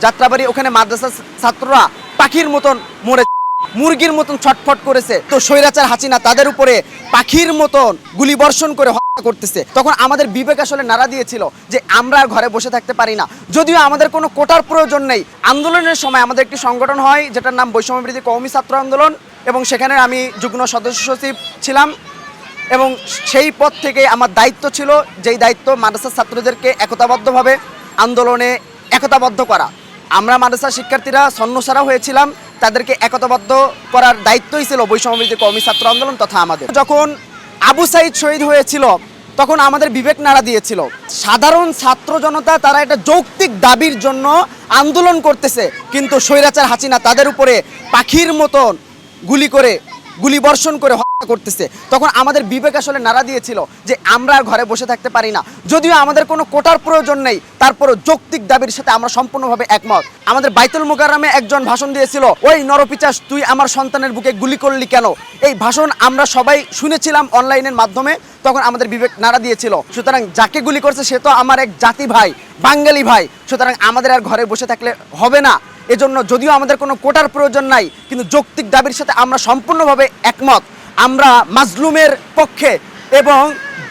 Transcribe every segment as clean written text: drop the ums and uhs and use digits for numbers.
যাত্রাবাড়ি ওখানে মাদ্রাসা ছাত্ররা পাখির মতন মরে মুরগির মতন ছটফট করেছে। তো স্বৈরাচার হাসিনা তাদের উপরে পাখির মতন গুলি বর্ষণ করে হত্যা করতেছে। তখন আমাদের বিবেক আসলে নাড়া দিয়েছিল যে আমরা ঘরে বসে থাকতে পারি না। যদিও আমাদের কোনো কোটার প্রয়োজন নেই। আন্দোলনের সময় আমাদের একটি সংগঠন হয় যেটার নাম বৈষম্যবিরোধী কওমি ছাত্র আন্দোলন, এবং সেখানে আমি যুগ্ম সদস্য সচিব ছিলাম। এবং সেই পদ থেকে আমার দায়িত্ব ছিল, যেই দায়িত্ব মাদ্রাসার ছাত্রদেরকে একতাবদ্ধভাবে আন্দোলনে একতাবদ্ধ করা। আমরা মাদ্রাসা শিক্ষার্থীরা ছন্নছাড়া হয়েছিলাম, তাদেরকে একতাবদ্ধ করার দায়িত্বই ছিল বৈষম্যবিরোধী কওমি ছাত্র আন্দোলন তথা আমাদের। যখন আবু সাইদ শহীদ হয়েছিল তখন আমাদের বিবেক নাড়া দিয়েছিল, সাধারণ ছাত্র জনতা তারা একটা যৌক্তিক দাবির জন্য আন্দোলন করতেছে, কিন্তু স্বৈরাচার হাসিনা তাদের উপরে পাখির মতন গুলি বর্ষণ করে হত্যা করতেছে। তখন আমাদের বিবেক আসলে নাড়া দিয়েছিল যে আমরা ঘরে বসে থাকতে পারি না। যদিও আমাদের কোনো কোটার প্রয়োজন নেই, তারপরও যৌক্তিক দাবির সাথে আমরা সম্পূর্ণভাবে একমত। আমাদের বাইতুল মুকাররমে একজন ভাষণ দিয়েছিল, ওই নরপিচাস তুই আমার সন্তানের বুকে গুলি করলি কেন। এই ভাষণ আমরা সবাই শুনেছিলাম অনলাইনের মাধ্যমে। তখন আমাদের বিবেক নাড়া দিয়েছিল, সুতরাং যাকে গুলি করছে সে তো আমার এক জাতি ভাই, বাঙালি ভাই, সুতরাং আমাদের আর ঘরে বসে থাকলে হবে না। এজন্য যদিও আমাদের কোনো কোটার প্রয়োজন নাই, কিন্তু যৌক্তিক দাবির সাথে আমরা সম্পূর্ণভাবে একমত। আমরা মাজলুমের পক্ষে এবং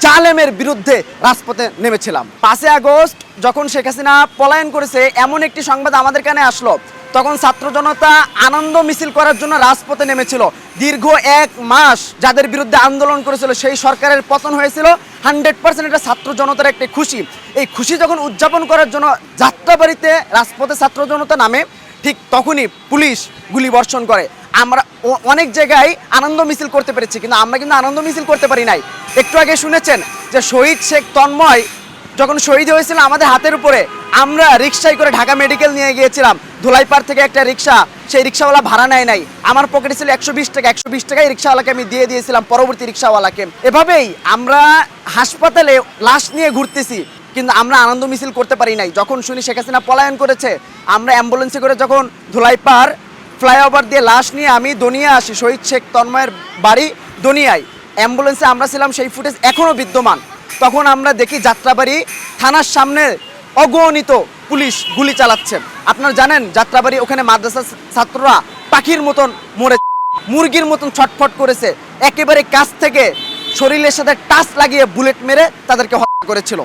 জালেমের বিরুদ্ধে রাজপথে নেমেছিলাম। 5 আগস্ট যখন শেখ হাসিনা পলায়ন করেছে, এমন একটি সংবাদ আমাদের কানে আসলো, তখন ছাত্র জনতা আনন্দ মিছিল করার জন্য রাজপথে নেমেছিল। দীর্ঘ 1 মাস যাদের বিরুদ্ধে আন্দোলন করেছিল সেই সরকারের পতন হয়েছিল। 100% এটা ছাত্র জনতার একটি খুশি। এই খুশি যখন উদযাপন করার জন্য যাত্রাবাড়িতে রাজপথে ছাত্র জনতা নামে, ঠিক তখনই পুলিশ গুলি বর্ষণ করে। আমরা অনেক জায়গায় আনন্দ মিছিল করতে পেরেছি, কিন্তু আমরা কিন্তু আনন্দ মিছিল করতে পারি নাই। একটু আগে শুনেছেন যে শহীদ শেখ তন্ময় যখন শহীদ হয়েছিল আমাদের হাতের উপরে, আমরা রিক্সায় করে ঢাকা মেডিকেল নিয়ে গিয়েছিলাম। ধুলাইপাড় থেকে একটা রিক্সা, সেই রিক্সাওয়ালা ভাড়া নেয় নাই। আমার পকেটে ছিল 120 টাকা, 120 টাকায় রিক্সাওয়ালাকে আমি দিয়ে দিয়েছিলাম পরবর্তী রিক্সাওয়ালাকে। এভাবেই আমরা হাসপাতালে লাশ নিয়ে ঘুরতেছি, কিন্তু আমরা আনন্দ মিছিল করতে পারি নাই। যখন শুনি শেখ হাসিনা পলায়ন করেছে, আমরা অ্যাম্বুলেন্সে করে যখন ধুলাইপাড় ফ্লাইওভার দিয়ে লাশ নিয়ে আমি দনিয়া আসি, শহীদ শেখ তন্ময়ের বাড়ি দনিয়ায়, অ্যাম্বুলেন্সে আমরা ছিলাম, সেই ফুটেজ এখনও বিদ্যমান। তখন আমরা দেখি যাত্রাবাড়ি থানার সামনে অগণিত পুলিশ গুলি চালাচ্ছে। আপনারা জানেন যাত্রাবাড়ি ওখানে মাদ্রাসা ছাত্ররা পাখির মতন মরে মুরগির মতন ছটফট করেছে। একেবারে কাছ থেকে শরীরের সাথে টাচ লাগিয়ে বুলেট মেরে তাদেরকে হত্যা করেছিল।